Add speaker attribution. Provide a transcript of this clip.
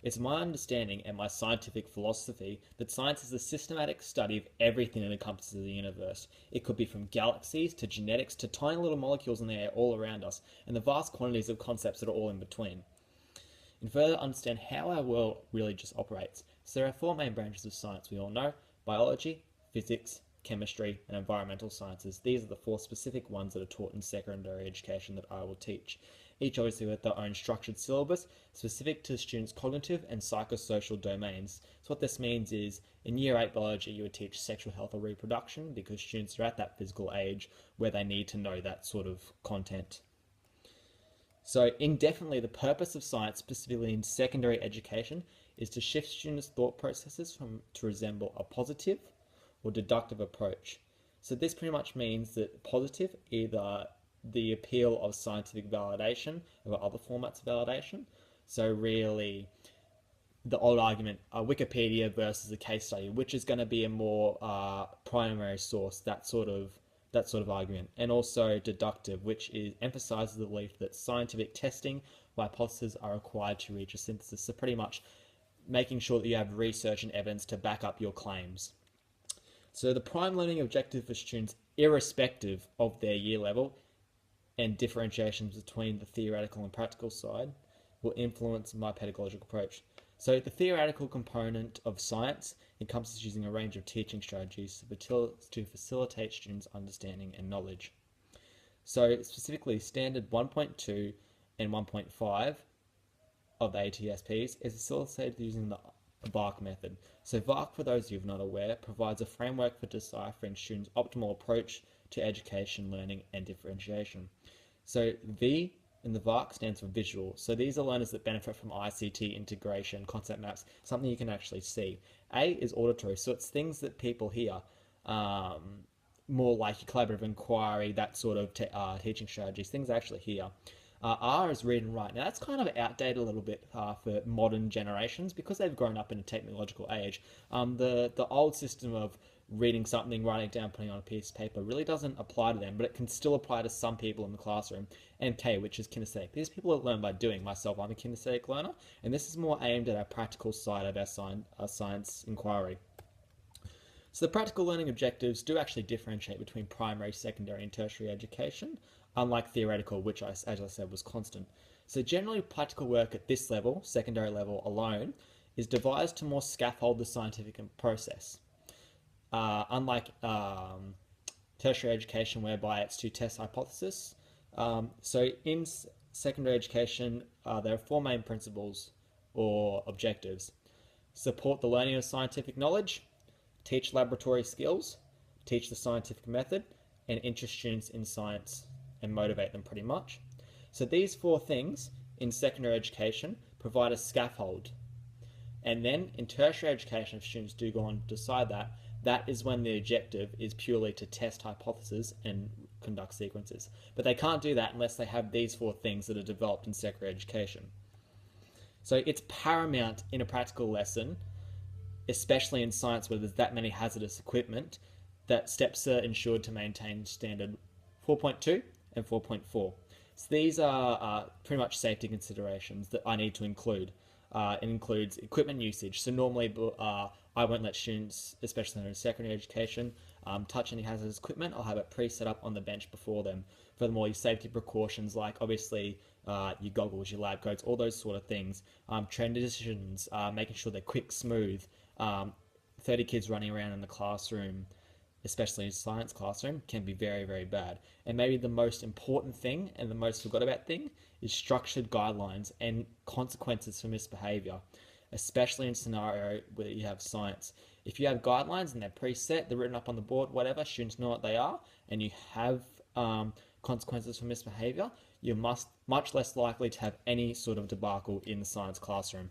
Speaker 1: It's my understanding and my scientific philosophy that science is the systematic study of everything that encompasses the universe. It could be from galaxies to genetics to tiny little molecules in the air all around us, and the vast quantities of concepts that are all in between. And further understand how our world really just operates. So there are four main branches of science we all know: biology, physics, chemistry, and environmental sciences. These are the four specific ones that are taught in secondary education that I will teach. Each obviously with their own structured syllabus specific to students' cognitive and psychosocial domains. So what this means is in year 8 biology you would teach sexual health or reproduction because students are at that physical age where they need to know that sort of content. So indefinitely, the purpose of science, specifically in secondary education, is to shift students' thought processes to resemble a positive or deductive approach. So this pretty much means that positive, either the appeal of scientific validation or other formats of validation. So really, the old argument, Wikipedia versus a case study, which is going to be a more primary source, that sort of argument, and also deductive, which emphasizes the belief that scientific testing hypotheses are required to reach a synthesis. So pretty much making sure that you have research and evidence to back up your claims. So the prime learning objective for students, irrespective of their year level and differentiations between the theoretical and practical side, will influence my pedagogical approach. So the theoretical component of science encompasses using a range of teaching strategies to facilitate students' understanding and knowledge. So specifically, standard 1.2 and 1.5 of the ATSPs is facilitated using the VARK method. So VARK, for those of you who are not aware, provides a framework for deciphering students' optimal approach to education, learning, and differentiation. So V in the VARK stands for visual. So these are learners that benefit from ICT integration, concept maps, something you can actually see. A is auditory, so it's things that people hear, more like collaborative inquiry, that sort of teaching strategies, things they actually hear. R is read and write. Now that's kind of outdated a little bit for modern generations because they've grown up in a technological age. The old system of reading something, writing it down, putting it on a piece of paper really doesn't apply to them, but it can still apply to some people in the classroom. And K, which is kinesthetic. These people that learn by doing. Myself, I'm a kinesthetic learner, and this is more aimed at our practical side of our science inquiry. So the practical learning objectives do actually differentiate between primary, secondary, and tertiary education, unlike theoretical, which, as I said, was constant. So generally, practical work at this level, secondary level alone, is devised to more scaffold the scientific process. Unlike tertiary education, whereby it's to test hypothesis. So in secondary education, there are four main principles or objectives: support the learning of scientific knowledge, teach laboratory skills, teach the scientific method, and interest students in science and motivate them pretty much. So these four things in secondary education provide a scaffold. And then in tertiary education, if students do go on to decide that is when the objective is purely to test hypotheses and conduct sequences. But they can't do that unless they have these four things that are developed in secondary education. So it's paramount in a practical lesson, especially in science where there's that many hazardous equipment, that steps are ensured to maintain standard 4.2 and 4.4. So these are pretty much safety considerations that I need to include. It includes equipment usage. So normally I won't let students, especially in secondary education, touch any hazardous equipment. I'll have it pre-set up on the bench before them. Furthermore, your safety precautions like obviously your goggles, your lab coats, all those sort of things. Transitions, making sure they're quick, smooth. 30 kids running around in the classroom, especially in science classroom, can be very, very bad. And maybe the most important thing and the most forgot about thing is structured guidelines and consequences for misbehavior, especially in scenario where you have science. If you have guidelines and they're preset, they're written up on the board, whatever, students know what they are, and you have consequences for misbehavior, you're much less likely to have any sort of debacle in the science classroom.